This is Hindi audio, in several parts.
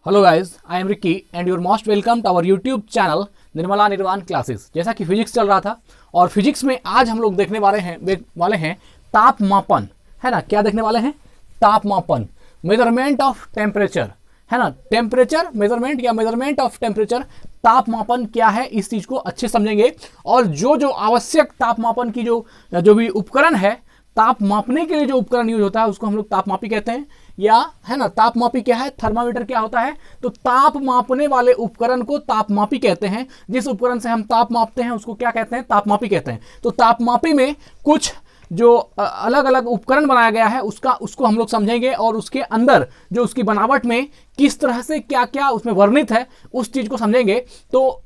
Hello guys, I am Ricky and you're most welcome to our YouTube channel Nirmala Nirvana classes. जैसा कि फिजिक्स चल रहा था और फिजिक्स में आज हम लोग देखने वाले हैं तापमापन, है ना। क्या देखने वाले हैं? तापमापन, मेजरमेंट ऑफ टेम्परेचर, है ना। टेम्परेचर मेजरमेंट या मेजरमेंट ऑफ टेम्परेचर, तापमापन क्या है, इस चीज को अच्छे समझेंगे। और जो आवश्यक तापमापन की जो भी उपकरण है, ताप मापने के लिए जो उपकरण यूज होता है उसको हम लोग तापमापी कहते हैं, या है ना। तापमापी क्या है? थर्मामीटर क्या होता है? तो ताप मापने वाले उपकरण को तापमापी कहते हैं। जिस उपकरण से हम ताप मापते हैं उसको क्या कहते हैं? तापमापी कहते हैं। तो तापमापी में कुछ जो अलग अलग उपकरण बनाया गया है उसको हम लोग समझेंगे, और उसके अंदर जो उसकी बनावट में किस तरह से क्या क्या उसमें वर्णित है उस चीज को समझेंगे। तो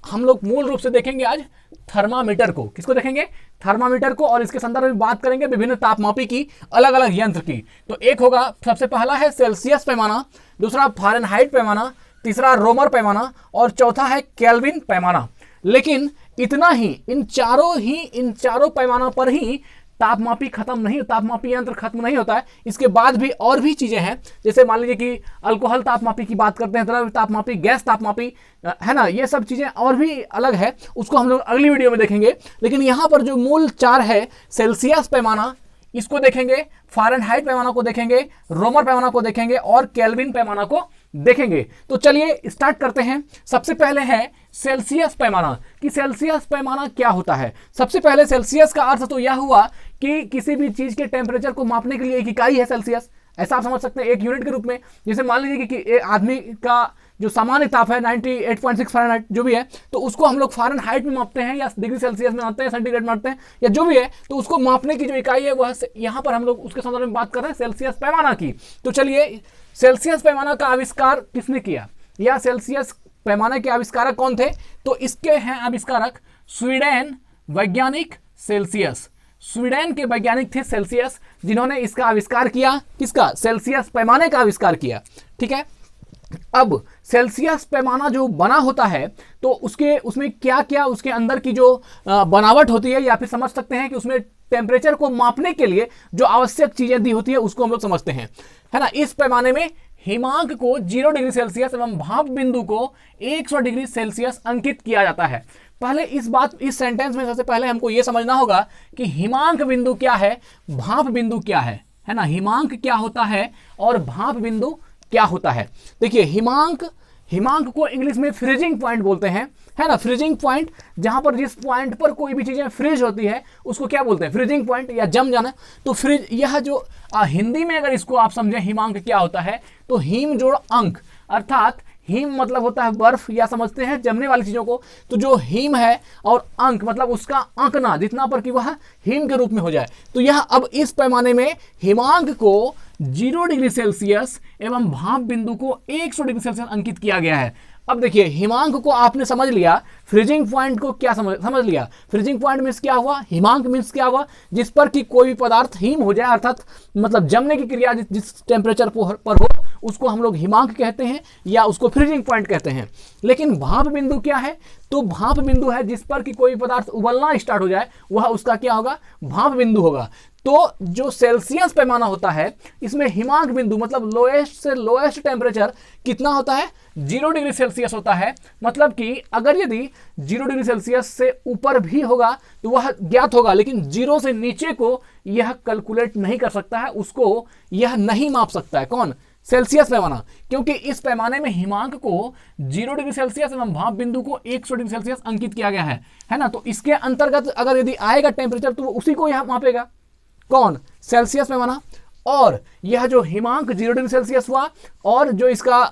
हम लोग मूल रूप से देखेंगे आज थर्मामीटर को। किसको देखेंगे? थर्मामीटर को। और इसके संदर्भ में बात करेंगे विभिन्न तापमापी की, अलग अलग यंत्र की। तो एक होगा, सबसे पहला है सेल्सियस पैमाना, दूसरा फारेनहाइट पैमाना, तीसरा रोमर पैमाना और चौथा है केल्विन पैमाना। लेकिन इतना ही, इन चारों पैमाना पर ही तापमापी तापमापी यंत्र खत्म नहीं होता है। इसके बाद भी और भी चीजें हैं, जैसे मान लीजिए कि अल्कोहल तापमापी की बात करते हैं, द्रव्य तापमापी, गैस तापमापी, है ना। ये सब चीजें और भी अलग है, उसको हम लोग अगली वीडियो में देखेंगे। लेकिन यहाँ पर जो मूल चार है, सेल्सियस पैमाना इसको देखेंगे, फारेनहाइट पैमाना को देखेंगे, रोमर पैमाना को देखेंगे और केल्विन पैमाना को देखेंगे। तो चलिए स्टार्ट करते हैं। सबसे पहले है सेल्सियस पैमाना, कि सेल्सियस पैमाना क्या होता है। सबसे पहले सेल्सियस का अर्थ तो यह हुआ कि किसी भी चीज के टेम्परेचर को मापने के लिए एक इकाई है सेल्सियस, ऐसा आप समझ सकते हैं, एक यूनिट के रूप में। जैसे मान लीजिए कि एक आदमी का जो सामान्य ताप है 98.6 फ़ारेनहाइट जो भी है, तो उसको हम लोग फ़ारेनहाइट में मापते हैं, या डिग्री सेल्सियस में मापते हैं, सेंटीग्रेड में मापते हैं, या जो भी है। तो उसको मापने की जो इकाई है वह यहाँ पर हम लोग उसके संदर्भ में बात कर रहे हैं सेल्सियस पैमाना की। तो चलिए, सेल्सियस पैमाना का आविष्कार किसने किया, या सेल्सियस पैमाने के आविष्कारक कौन थे? तो इसके हैं आविष्कारक स्वीडन वैज्ञानिक सेल्सियस। स्वीडन के वैज्ञानिक थे सेल्सियस, जिन्होंने इसका आविष्कार किया। किसका? सेल्सियस पैमाने का आविष्कार किया। ठीक है। अब सेल्सियस पैमाना जो बना होता है, तो उसमें क्या क्या उसके अंदर की जो बनावट होती है, या फिर समझ सकते हैं कि उसमें टेम्परेचर को मापने के लिए जो आवश्यक चीजें दी होती है उसको हम लोग समझते हैं, है ना। इस पैमाने में हिमांक को 0 डिग्री सेल्सियस एवं भाप बिंदु को 100 डिग्री सेल्सियस अंकित किया जाता है। पहले इस सेंटेंस में सबसे पहले हमको यह समझना होगा कि हिमांक बिंदु क्या है, भाप बिंदु क्या है ना। हिमांक क्या होता है और भाप बिंदु क्या होता है। देखिए, हिमांक को इंग्लिश में फ्रीजिंग पॉइंट बोलते हैं, है ना। फ्रीजिंग पॉइंट, जहां पर जिस पॉइंट पर कोई भी चीजें फ्रीज होती है उसको क्या बोलते हैं? फ्रीजिंग पॉइंट, या जम जाना। तो फ्रीज, यह जो हिंदी में अगर इसको आप समझें हिमांक क्या होता है, तो हिम जोड़ अंक, अर्थात हिम मतलब होता है बर्फ, या समझते हैं जमने वाली चीजों को। तो जो हिम है और अंक मतलब उसका आंकना, जितना पर कि वह हिम के रूप में हो जाए। तो यह अब इस पैमाने में हिमांक को 0 डिग्री सेल्सियस एवं भाप बिंदु को 100 डिग्री सेल्सियस अंकित किया गया है। अब देखिए, हिमांक को आपने समझ लिया, फ्रीजिंग पॉइंट को क्या समझ लिया। फ्रीजिंग पॉइंट मीन्स क्या हुआ, हिमांक मीन्स क्या हुआ, जिस पर कि कोई भी पदार्थ हिम हो जाए, अर्थात मतलब जमने की क्रिया जिस टेम्परेचर पर हो उसको हम लोग हिमांक कहते हैं, या उसको फ्रीजिंग पॉइंट कहते हैं। लेकिन भाप बिंदु क्या है? तो भाप बिंदु है जिस पर कि कोई पदार्थ उबलना स्टार्ट हो जाए, वह उसका क्या होगा? भाप बिंदु होगा। तो जो सेल्सियस पैमाना होता है, इसमें हिमांक बिंदु मतलब लोएस्ट से लोएस्ट टेम्परेचर कितना होता है? 0 डिग्री सेल्सियस होता है। मतलब कि अगर यदि 0 डिग्री सेल्सियस से ऊपर भी होगा तो वह ज्ञात होगा, लेकिन 0 से नीचे को यह कैलकुलेट नहीं कर सकता है, उसको यह नहीं माप सकता है। कौन? सेल्सियस पैमाना। क्योंकि इस पैमाने में हिमांक को 0 डिग्री सेल्सियस एवं भाप बिंदु को 100 डिग्री सेल्सियस अंकित किया गया है ना। तो इसके अंतर्गत अगर यदि आएगा टेम्परेचर तो उसी को यह मापेगा। कौन? सेल्सियस पैमाना। और यह जो हिमांक 0 डिग्री सेल्सियस हुआ और जो इसका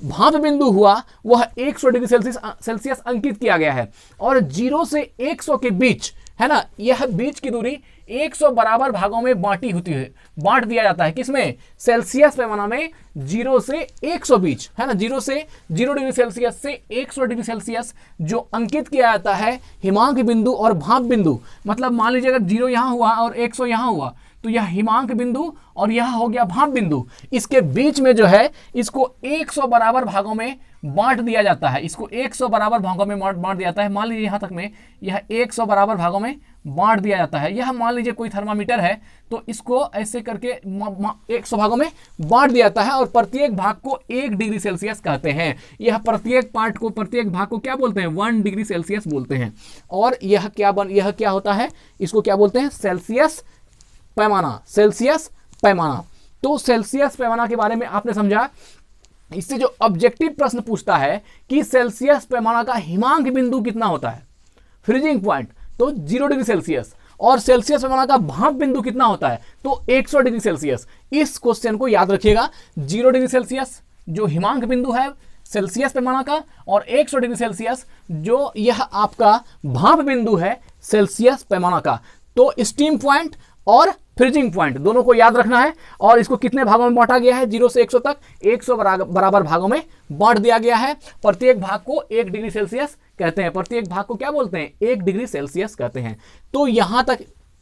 भाप बिंदु हुआ वह 100 डिग्री सेल्सियस अंकित किया गया है। और 0 से 100 के बीच, है ना, यह बीच की दूरी 100 बराबर भागों में बांट दिया जाता है। किसमें? सेल्सियस पैमाना में 0 से 100 बीच, है ना। 0 डिग्री सेल्सियस से 100 डिग्री सेल्सियस जो अंकित किया जाता है हिमांक बिंदु और भाप बिंदु, मतलब मान लीजिए अगर 0 यहाँ हुआ और 100 यहाँ हुआ, तो यह हिमांक बिंदु और यह हो गया भाप बिंदु। इसके बीच में जो है इसको 100 बराबर भागों में बांट दिया जाता है। इसको 100 बराबर भागों में बांट दिया जाता है। मान लीजिए यहां तक में यह 100 बराबर भागों में बांट दिया जाता है। यह मान लीजिए कोई थर्मामीटर है तो इसको ऐसे करके 100 भागों में बांट दिया जाता है और प्रत्येक भाग को 1 डिग्री सेल्सियस कहते हैं। यह प्रत्येक पार्ट को, प्रत्येक भाग को क्या बोलते हैं? 1 डिग्री सेल्सियस बोलते हैं। और यह क्या होता है? इसको क्या बोलते हैं? सेल्सियस पैमाना। सेल्सियस पैमाना। तो सेल्सियस पैमाना के बारे में आपने समझा। इससे जो ऑब्जेक्टिव प्रश्न पूछता है कि सेल्सियस पैमाना का हिमांक बिंदु कितना होता है, फ्रीजिंग पॉइंट, तो 0 डिग्री सेल्सियस, और सेल्सियस पैमाना का भाप बिंदु कितना होता है तो 100 डिग्री सेल्सियस। इस क्वेश्चन को याद रखिएगा। 0 डिग्री सेल्सियस जो हिमांक बिंदु है सेल्सियस पैमाना का, और 100 डिग्री सेल्सियस जो यह आपका भाप बिंदु है सेल्सियस पैमाना का। तो स्टीम पॉइंट और फ्रीजिंग पॉइंट दोनों को याद रखना है। और इसको कितने भागों में बांटा गया है? 0 से 100 तक 100 बराबर भागों में बांट दिया गया है। प्रत्येक भाग को 1 डिग्री सेल्सियस कहते हैं। प्रत्येक भाग को क्या बोलते हैं? 1 डिग्री सेल्सियस कहते हैं। तो यहां तक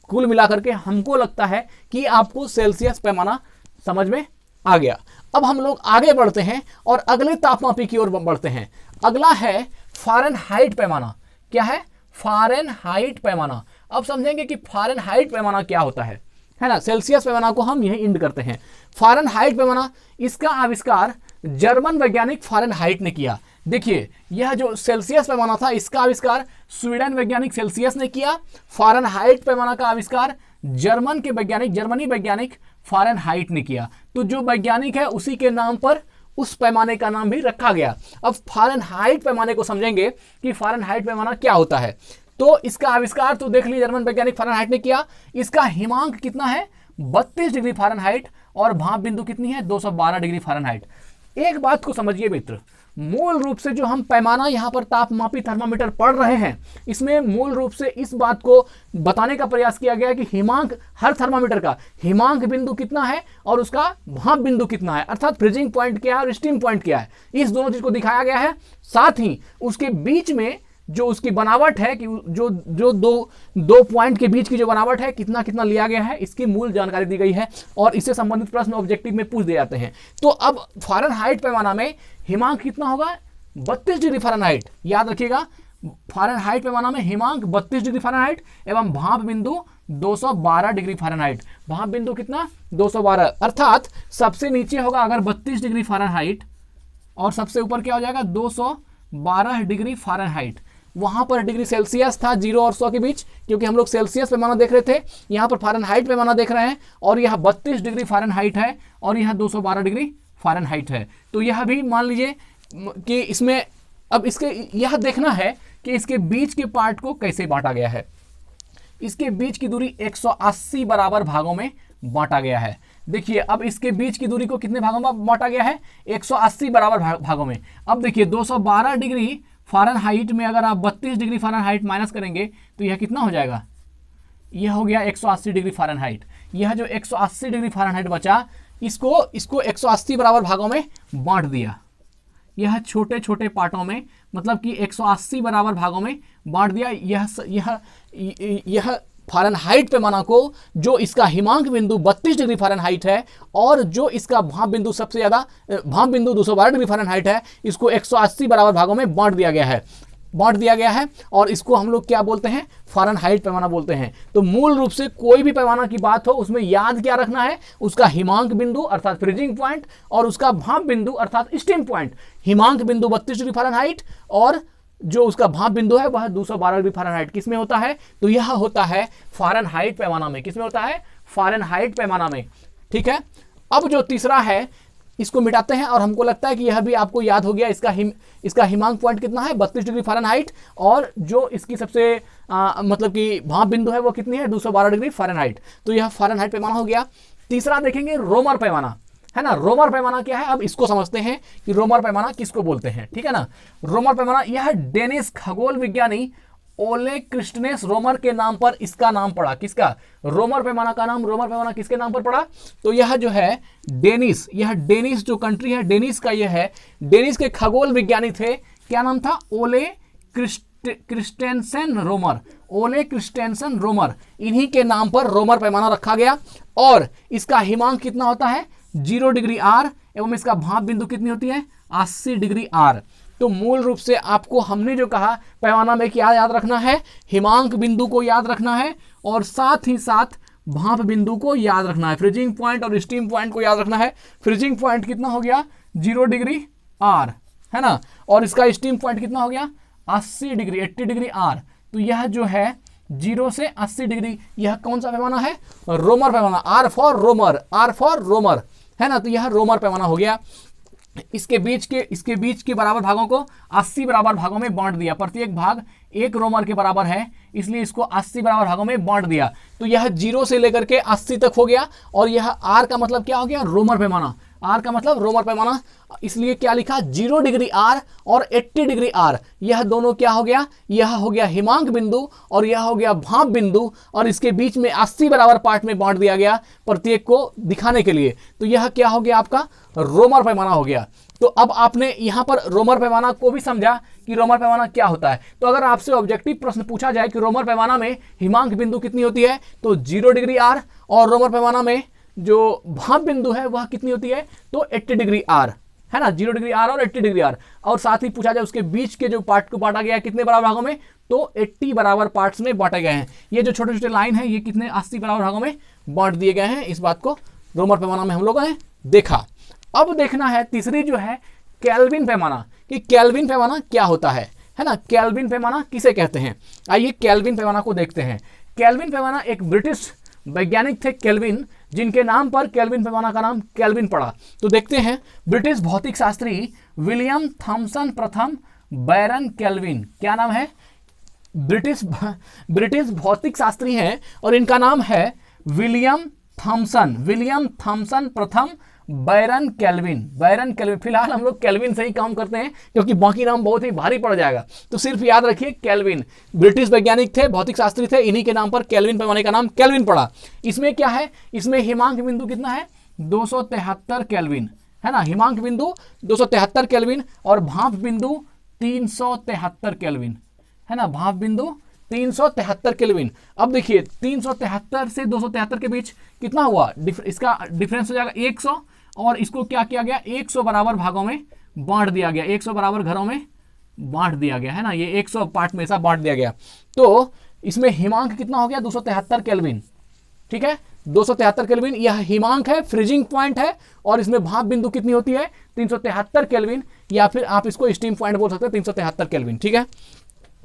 कुल मिलाकर के हमको लगता है कि आपको सेल्सियस पैमाना समझ में आ गया। अब हम लोग आगे बढ़ते हैं और अगले तापमापी की ओर बढ़ते हैं। अगला है फ़ारेनहाइट पैमाना। क्या है? फ़ारेनहाइट पैमाना। अब समझेंगे कि फ़ारेनहाइट पैमाना क्या होता है ना। सेल्सियस पैमाना को हम यही इंड करते हैं। फ़ारेनहाइट पैमाना, इसका आविष्कार जर्मन वैज्ञानिक फ़ारेनहाइट ने किया। देखिए, यह जो सेल्सियस पैमाना था इसका आविष्कार स्वीडन वैज्ञानिक सेल्सियस ने किया। फ़ारेनहाइट पैमाना का आविष्कार जर्मनी वैज्ञानिक फ़ारेनहाइट ने किया। तो जो वैज्ञानिक है उसी के नाम पर उस पैमाने का नाम भी रखा गया। अब फ़ारेनहाइट पैमाने को समझेंगे कि फ़ारेनहाइट पैमाना क्या होता है। तो इसका आविष्कार तो देख लीजिए जर्मन वैज्ञानिक फ़ारेनहाइट ने किया। इसका हिमांक कितना है? 32 डिग्री फ़ारेनहाइट, और भाप बिंदु कितनी है? 212 डिग्री फ़ारेनहाइट। एक बात को समझिए मित्र, मूल रूप से जो हम पैमाना यहाँ पर तापमापी थर्मामीटर पढ़ रहे हैं, इसमें मूल रूप से इस बात को बताने का प्रयास किया गया है कि हिमांक, हर थर्मामीटर का हिमांक बिंदु कितना है और उसका भाप बिंदु कितना है, अर्थात फ्रीजिंग पॉइंट क्या है और स्टीम पॉइंट क्या है, इस दोनों चीज को दिखाया गया है। साथ ही उसके बीच में जो उसकी बनावट है कि जो दो पॉइंट के बीच की जो बनावट है कितना कितना लिया गया है, इसकी मूल जानकारी दी गई है और इससे संबंधित प्रश्न ऑब्जेक्टिव में पूछ दिए जाते हैं। तो अब फ़ारेनहाइट पैमाना में हिमांक कितना होगा? 32 डिग्री फ़ारेनहाइट। याद रखिएगा, फ़ारेनहाइट पैमाना में हिमांक 32 डिग्री फ़ारेनहाइट एवं भाप बिंदु 212 डिग्री फ़ारेनहाइट। भाप बिंदु कितना? 212, अर्थात सबसे नीचे होगा अगर 32 डिग्री फ़ारेनहाइट और सबसे ऊपर क्या हो जाएगा? 212 डिग्री फ़ारेनहाइट। वहां पर डिग्री सेल्सियस था 0 और 100 के बीच, क्योंकि हम लोग सेल्सियस पैमाना देख रहे थे। यहाँ पर फ़ारेनहाइट पैमाना देख रहे हैं और यह 32 डिग्री फ़ारेनहाइट है और यह 212 डिग्री फ़ारेनहाइट है। तो यह भी मान लीजिए कि इसमें अब इसके यह देखना है कि इसके बीच के पार्ट को कैसे बांटा गया है। इसके बीच की दूरी 180 बराबर भागों में बांटा गया है। देखिए, अब इसके बीच की दूरी को कितने भागों में बांटा गया है? 180 बराबर भागों में। अब देखिए 212 डिग्री फ़ारेनहाइट में अगर आप 32 डिग्री फ़ारेनहाइट माइनस करेंगे तो यह कितना हो जाएगा? यह हो गया 180 डिग्री फ़ारेनहाइट। यह जो 180 डिग्री फ़ारेनहाइट बचा, इसको 180 बराबर भागों में बांट दिया। यह छोटे छोटे पार्टों में, मतलब कि 180 बराबर भागों में बांट दिया। यह फ़ारेनहाइट पैमाना को, जो इसका हिमांक बिंदु 32 डिग्री फ़ारेनहाइट है और जो इसका भाप बिंदु सबसे ज़्यादा भाप बिंदु 212 डिग्री फ़ारेनहाइट है, इसको 180 बराबर भागों में बांट दिया गया है और इसको हम लोग क्या बोलते हैं? फ़ारेनहाइट पैमाना बोलते हैं। तो मूल रूप से कोई भी पैमाना की बात हो उसमें याद क्या रखना है? उसका हिमांक बिंदु अर्थात फ्रीजिंग पॉइंट और उसका भाप बिंदु अर्थात स्टीम पॉइंट। हिमांक बिंदु 32 डिग्री फ़ारेनहाइट और जो उसका भाप बिंदु है वह 212 डिग्री फ़ारेनहाइट। किस में होता है? तो यह होता है फ़ारेनहाइट पैमाना में। किस में होता है? फ़ारेनहाइट पैमाना में। ठीक है। अब जो तीसरा है इसको मिटाते हैं और हमको लगता है कि यह भी आपको याद हो गया। इसका हिमांक पॉइंट कितना है? 32 डिग्री फ़ारेनहाइट और जो इसकी सबसे मतलब कि भाप बिंदु है वो कितनी है? 212 डिग्री फ़ारेनहाइट। तो यह फ़ारेनहाइट पैमाना हो गया। तीसरा देखेंगे रोमर पैमाना, है ना। रोमर पैमाना क्या है? अब इसको समझते हैं कि रोमर पैमाना किसको बोलते हैं। ठीक है ना। रोमर पैमाना यह डेनिश खगोल विज्ञानी ओले क्रिस्टनेस रोमर के नाम पर इसका नाम पड़ा। किसका? रोमर पैमाना का नाम, रोमर पैमाना किसके नाम पर पड़ा? तो यह जो है डेनिश, यह डेनिश जो कंट्री है डेनिश का यह है। डेनिश के खगोल विज्ञानी थे, क्या नाम था? ओले क्रिस्टेंसन रोमर। ओले क्रिस्टेंसन रोमर, इन्हीं के नाम पर रोमर पैमाना रखा गया। और इसका हिमांक कितना होता है? 0 डिग्री आर एवं इसका भाप बिंदु कितनी होती है? 80 डिग्री आर। तो मूल रूप से आपको हमने जो कहा पैमाना में क्या याद रखना है, हिमांक बिंदु को याद रखना है और साथ ही साथ भाप बिंदु को याद रखना है, फ्रीजिंग पॉइंट और स्टीम पॉइंट को याद रखना है। फ्रीजिंग पॉइंट कितना हो गया 0 डिग्री आर, है ना, और इसका स्टीम पॉइंट कितना हो गया 80 डिग्री 80 डिग्री आर। तो यह जो है 0 से 80 डिग्री, यह कौन सा पैमाना है, रोमर पैमाना, आर फॉर रोमर, आर फॉर रोमर, है ना। तो यह रोमर पैमाना हो गया। इसके बीच के बराबर भागों को 80 बराबर भागों में बांट दिया, प्रत्येक भाग 1 रोमर के बराबर है, इसलिए इसको 80 बराबर भागों में बांट दिया। तो यह 0 से लेकर के 80 तक हो गया। और यह आर का मतलब क्या हो गया, रोमर पैमाना, आर का मतलब रोमर पैमाना, इसलिए क्या लिखा 0 डिग्री आर और 80 डिग्री आर, यह दोनों क्या हो गया, यह हो गया हिमांक बिंदु और यह हो गया भाप बिंदु, और इसके बीच में 80 बराबर पार्ट में बांट दिया गया प्रत्येक को दिखाने के लिए। तो यह क्या हो गया आपका रोमर पैमाना हो गया। तो अब आपने यहां पर रोमर पैमाना को भी समझा कि रोमर पैमाना क्या होता है। तो अगर आपसे ऑब्जेक्टिव प्रश्न पूछा जाए कि रोमर पैमाना में हिमांक बिंदु कितनी होती है, तो 0 डिग्री आर, और रोमर पैमाना में जो भाप बिंदु है वह कितनी होती है, तो 80 डिग्री आर, है ना, 0 डिग्री आर और 80 डिग्री आर। और साथ ही पूछा जाए उसके बीच के जो पार्ट को बांटा गया कितने बराबर भागों में, तो 80 बराबर पार्ट्स में बांटे गए हैं। ये जो छोटे छोटे लाइन है ये कितने 80 बराबर भागों में बांट दिए गए हैं। इस बात को रोमर पैमाना में हम लोगों ने देखा। अब देखना है तीसरी जो है केल्विन पैमाना, कि केल्विन पैमाना क्या होता है ना, केल्विन पैमाना किसे कहते हैं। आइए केल्विन पैमाना को देखते हैं। केल्विन पैमाना एक ब्रिटिश वैज्ञानिक थे केल्विन, जिनके नाम पर केल्विन पैमाना का नाम केल्विन पड़ा। तो देखते हैं, ब्रिटिश भौतिक शास्त्री विलियम थॉमसन प्रथम बैरन केल्विन, क्या नाम है, ब्रिटिश भौतिक शास्त्री हैं और इनका नाम है विलियम थॉमसन प्रथम बैरन केल्विन। फिलहाल हम लोग केल्विन से ही काम करते हैं क्योंकि बाकी नाम बहुत ही भारी पड़ जाएगा। तो सिर्फ याद रखिए केल्विन, ब्रिटिश वैज्ञानिक थे, भौतिक शास्त्री थे, इन्हीं के नाम पर केल्विन पैमाने का नाम केल्विन पड़ा। इसमें क्या है, इसमें हिमांक बिंदु कितना है 273 केल्विन, है ना, हिमांक बिंदु 273 केल्विन और भाप बिंदु 373 केल्विन, है ना, भाप बिंदु 373 केल्विन। अब देखिए 373 से 273 के बीच कितना हुआ, इसका डिफरेंस हो जाएगा 100, और इसको क्या किया गया 100 बराबर भागों में बांट दिया गया, 100 बराबर घरों में बांट दिया गया, है ना, ये 100 पार्ट में ऐसा बांट दिया गया। तो इसमें हिमांक कितना हो गया 273 केल्विन, ठीक है, 273 केल्विन यह हिमांक है, फ्रीजिंग पॉइंट है, और इसमें भाप बिंदु कितनी होती है 373 केल्विन, या फिर आप इसको स्टीम पॉइंट बोल सकते हैं 373 केल्विन, ठीक है।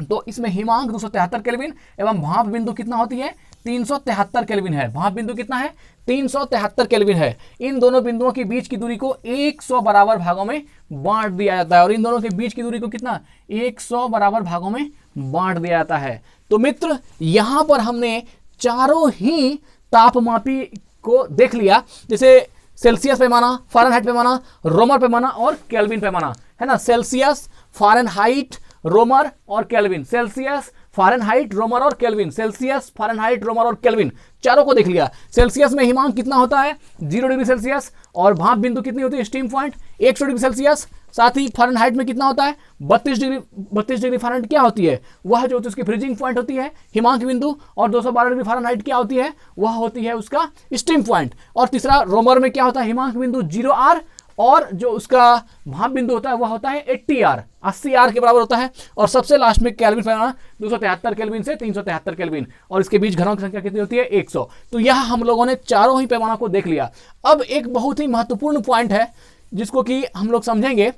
तो इसमें हिमांक 273 केल्विन एवं भाप बिंदु कितना होती है 373 केल्विन है। भाप बिंदु कितना है 373 केल्विन है। इन दोनों बिंदुओं के बीच की दूरी को 100 बराबर भागों में बांट दिया जाता है, और इन दोनों के बीच की दूरी को कितना 100 बराबर भागों में बांट दिया जाता है। तो मित्र यहां पर हमने चारों ही तापमापी को देख लिया, जैसे सेल्सियस पैमाना, फारेनहाइट पैमाना, रोमर पैमाना और केल्विन पैमाना, है ना, सेल्सियस, फारेनहाइट, रोमर और केल्विन, सेल्सियस, फारेनहाइट, रोमर और केल्विन, सेल्सियस, फारेनहाइट, रोमर और केल्विन, चारों को देख लिया। सेल्सियस में हिमांक कितना होता है 0 डिग्री सेल्सियस, और भाप बिंदु कितनी होती है स्टीम पॉइंट 100 डिग्री सेल्सियस। साथ ही फारेनहाइट में कितना होता है 32 डिग्री फारेनहाइट क्या होती है, वह जो उसकी फ्रीजिंग पॉइंट होती है हिमांक बिंदु, और 212 डिग्री फारेनहाइट क्या होती है, वह होती है उसका स्टीम पॉइंट। और तीसरा रोमर में क्या होता है हिमांक बिंदु 0 आर, और जो उसका भाप बिंदु होता है वह होता है 80 आर, 80 आर के बराबर होता है। और सबसे लास्ट में केल्विन पैमाना 273 केल्विन से 373 केल्विन, और इसके बीच घरों की संख्या कितनी होती है 100। तो यह हम लोगों ने चारों ही पैमाना को देख लिया। अब एक बहुत ही महत्वपूर्ण पॉइंट है जिसको कि हम लोग समझेंगे,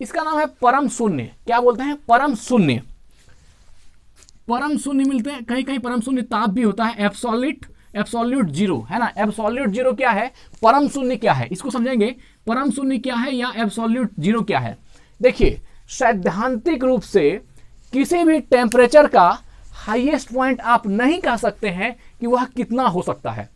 इसका नाम है परम शून्य। क्या बोलते हैं परम शून्य, परम शून्य मिलते हैं, कहीं कहीं परम शून्य ताप भी होता है, एब्सोल्यूट जीरो, है ना। एब्सोल्यूट जीरो क्या है, परम शून्य क्या है, इसको समझेंगे। परम शून्य क्या है या एब्सोल्यूट जीरो क्या है। देखिए सैद्धांतिक रूप से किसी भी टेम्परेचर का हाईएस्ट पॉइंट आप नहीं कह सकते हैं कि वह कितना हो सकता है,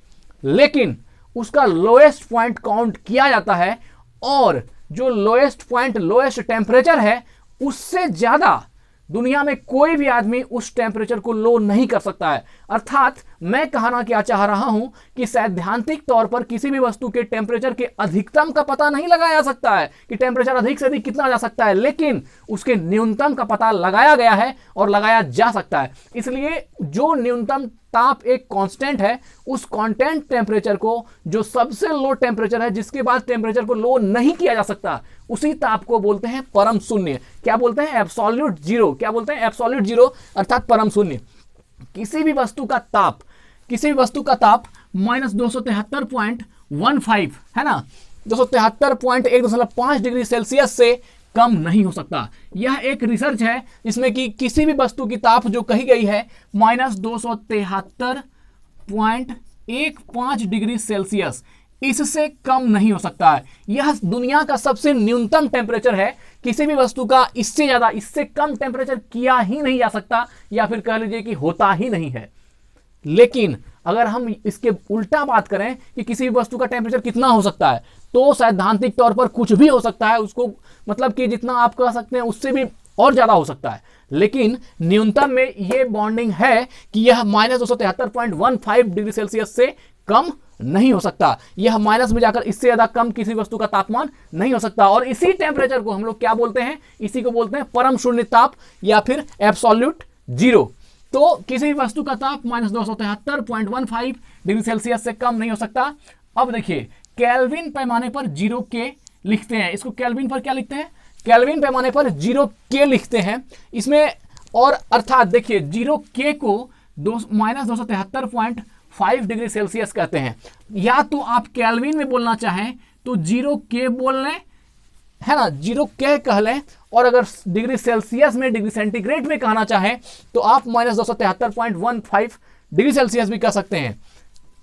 लेकिन उसका लोएस्ट पॉइंट काउंट किया जाता है, और जो लोएस्ट पॉइंट लोएस्ट टेम्परेचर है उससे ज्यादा दुनिया में कोई भी आदमी उस टेम्परेचर को लो नहीं कर सकता है। अर्थात मैं कहना क्या चाह रहा हूं कि सैद्धांतिक तौर पर किसी भी वस्तु के टेम्परेचर के अधिकतम का पता नहीं लगाया जा सकता है कि टेम्परेचर अधिक से अधिक कितना जा सकता है, लेकिन उसके न्यूनतम का पता लगाया गया है और लगाया जा सकता है। इसलिए जो न्यूनतम ताप एक कांस्टेंट है, उस कांस्टेंट टेम्परेचर को, जो सबसे लो टेम्परेचर है जिसके बाद टेम्परेचर को लो नहीं किया जा सकता, उसी ताप को बोलते हैं परम शून्य। क्या बोलते हैं? Absolute zero. क्या बोलते हैं? एब्सोल्यूट जीरो अर्थात परम शून्य। किसी भी वस्तु का ताप -273.15 है ना, 273.1.5 डिग्री सेल्सियस से कम नहीं हो सकता। यह एक रिसर्च है जिसमें कि किसी भी वस्तु की ताप जो कही गई है -273.15 डिग्री सेल्सियस, इससे कम नहीं हो सकता है। यह दुनिया का सबसे न्यूनतम टेम्परेचर है। किसी भी वस्तु का इससे ज्यादा, इससे कम टेम्परेचर किया ही नहीं जा सकता, या फिर कह लीजिए कि होता ही नहीं है। लेकिन अगर हम इसके उल्टा बात करें कि किसी भी वस्तु का टेम्परेचर कितना हो सकता है, तो सैद्धांतिक तौर पर कुछ भी हो सकता है। उसको मतलब कि जितना आप कह सकते हैं उससे भी और ज्यादा हो सकता है, लेकिन न्यूनतम में यह बॉन्डिंग है कि यह -273.15 डिग्री सेल्सियस से कम नहीं हो सकता। यह माइनस में जाकर इससे ज्यादा कम किसी वस्तु का तापमान नहीं हो सकता। और इसी टेम्परेचर को हम लोग क्या बोलते हैं? इसी को बोलते हैं परम शून्य ताप या फिर एब्सोल्यूट जीरो। तो किसी भी वस्तु का ताप -273.15 डिग्री सेल्सियस से कम नहीं हो सकता। अब देखिए, केल्विन पैमाने पर 0 के लिखते हैं। इसको केल्विन पर क्या लिखते हैं? केल्विन पैमाने पर 0 के लिखते हैं इसमें। और अर्थात देखिए, 0 के को -273.5 डिग्री सेल्सियस कहते हैं। या तो आप केल्विन में बोलना चाहें तो 0 के बोल लें, है ना, 0 के कह लें। और अगर डिग्री सेल्सियस में, डिग्री सेंटीग्रेड में कहना चाहें तो आप -273.15 डिग्री सेल्सियस भी कह सकते हैं।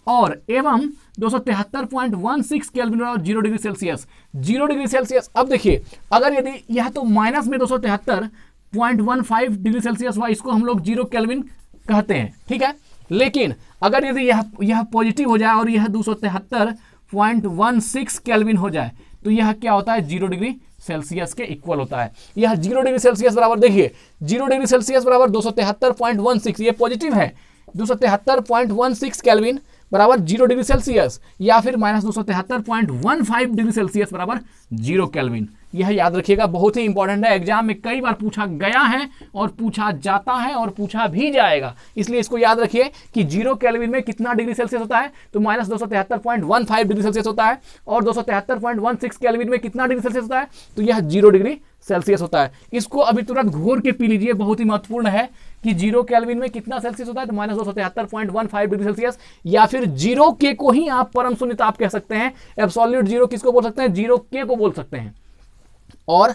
और एवं 273.16 केल्विन बराबर 0 डिग्री सेल्सियस। 0 डिग्री सेल्सियस, अब देखिए, अगर यदि यह तो माइनस में 273.15 डिग्री सेल्सियस हुआ, इसको हम लोग 0 केल्विन कहते हैं, ठीक है। लेकिन अगर यदि यह पॉजिटिव हो जाए और यह 273.16 केल्विन हो जाए, तो यह क्या होता है? 0 डिग्री सेल्सियस के इक्वल होता है। यह 0 डिग्री सेल्सियस बराबर, देखिए 0 डिग्री सेल्सियस बराबर 273.16, ये पॉजिटिव है। 273.16 केल्विन बराबर 0 डिग्री सेल्सियस, या फिर -273.15 डिग्री सेल्सियस बराबर 0 केल्विन। यह याद रखिएगा, बहुत ही इंपॉर्टेंट है। एग्जाम में कई बार पूछा गया है और पूछा जाता है और पूछा भी जाएगा, इसलिए इसको याद रखिए कि 0 केल्विन में कितना डिग्री सेल्सियस होता है? तो -273.15 डिग्री सेल्सियस होता है। और 273.16 केल्विन में कितना डिग्री सेल्सियस होता है? तो यह 0 डिग्री सेल्सियस होता है। इसको अभी तुरंत घोर के पी लीजिए, बहुत ही महत्वपूर्ण है कि 0 केल्विन में कितना सेल्सियस होता है? तो -273.15 डिग्री सेल्सियस। या फिर 0 के को ही आप परम शून्य ताप कह सकते हैं। एब्सोल्यूट जीरो किसको बोल सकते हैं? 0 के को बोल सकते हैं। और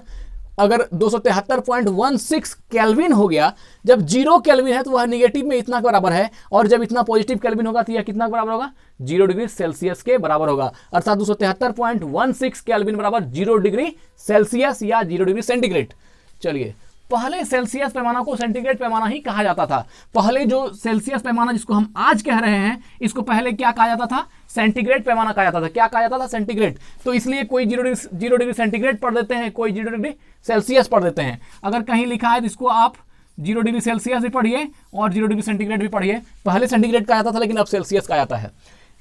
अगर 273.16 केल्विन हो गया, जब 0 केल्विन है तो वह निगेटिव में इतना के बराबर है, और जब इतना पॉजिटिव केल्विन होगा तो यह कितना के बराबर होगा? 0 डिग्री सेल्सियस के बराबर होगा। अर्थात 273.16 केल्विन बराबर 0 डिग्री सेल्सियस या 0 डिग्री सेंटीग्रेड। चलिए, पहले सेल्सियस पैमाना को सेंटीग्रेड पैमाना ही कहा जाता था। पहले जो सेल्सियस पैमाना जिसको हम आज कह रहे हैं, इसको पहले क्या कहा जाता था? सेंटीग्रेड पैमाना कहा जाता था। क्या कहा जाता था? सेंटीग्रेड। तो इसलिए कोई 0 डिग्री सेंटीग्रेड पढ़ देते हैं, कोई 0 डिग्री सेल्सियस पढ़ देते हैं। अगर कहीं लिखा है तो इसको आप 0 डिग्री सेल्सियस भी पढ़िए और 0 डिग्री सेंटीग्रेड भी पढ़िए। पहले सेंटीग्रेड कहा जाता था, लेकिन अब सेल्सियस कहा जाता है।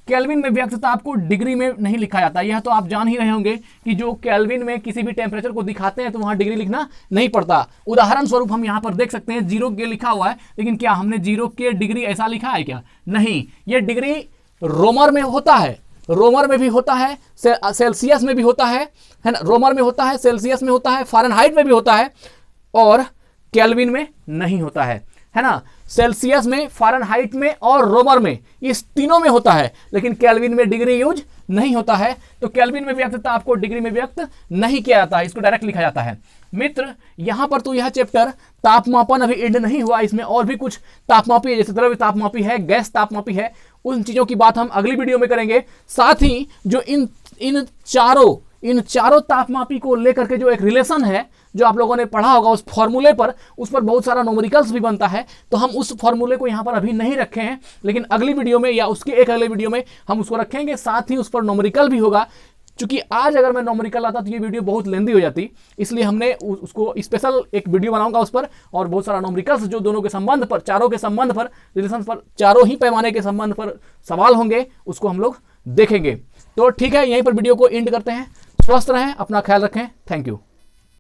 केल्विन में व्यक्त ताप को डिग्री में नहीं लिखा जाता। यह तो आप जान ही रहे होंगे कि जो केल्विन में किसी भी टेम्परेचर को दिखाते हैं तो वहां डिग्री लिखना नहीं पड़ता। उदाहरण स्वरूप हम यहां पर देख सकते हैं 0 के लिखा हुआ है, लेकिन क्या हमने 0 के डिग्री ऐसा लिखा है क्या? नहीं। यह डिग्री रोमर में होता है, रोमर में भी होता है, सेल्सियस में भी होता है ना। रोमर में होता है, सेल्सियस में होता है, फ़ारेनहाइट में भी होता है, और केल्विन में नहीं होता है ना। सेल्सियस में, फ़ारेनहाइट में और रोमर में, इस तीनों में होता है, लेकिन केल्विन में डिग्री यूज नहीं होता है। तो केल्विन में व्यक्त ताप को डिग्री में व्यक्त नहीं किया जाता है, इसको डायरेक्ट लिखा जाता है। मित्र, यहां पर तो यह चैप्टर तापमापन अभी एंड नहीं हुआ, इसमें और भी कुछ तापमापी है, जैसे द्रव्य तापमापी है, गैस तापमापी है। उन चीजों की बात हम अगली वीडियो में करेंगे। साथ ही जो इन चारों तापमापी को लेकर के जो एक रिलेशन है, जो आप लोगों ने पढ़ा होगा उस फॉर्मूले पर, उस पर बहुत सारा न्यूमेरिकल्स भी बनता है। तो हम उस फॉर्मूले को यहाँ पर अभी नहीं रखे हैं, लेकिन अगली वीडियो में या उसके एक अगले वीडियो में हम उसको रखेंगे। साथ ही उस पर न्यूमेरिकल भी होगा। चूंकि आज अगर मैं न्यूमेरिकल आता तो ये वीडियो बहुत लेंदी हो जाती, इसलिए हमने उसको स्पेशल एक वीडियो बनाऊंगा उस पर, और बहुत सारा न्यूमेरिकल्स जो दोनों के संबंध पर, चारों के संबंध पर, रिलेशन पर, चारों ही पैमाने के संबंध पर सवाल होंगे, उसको हम लोग देखेंगे। तो ठीक है, यहीं पर वीडियो को एंड करते हैं। स्वस्थ रहें, अपना ख्याल रखें। Thank you.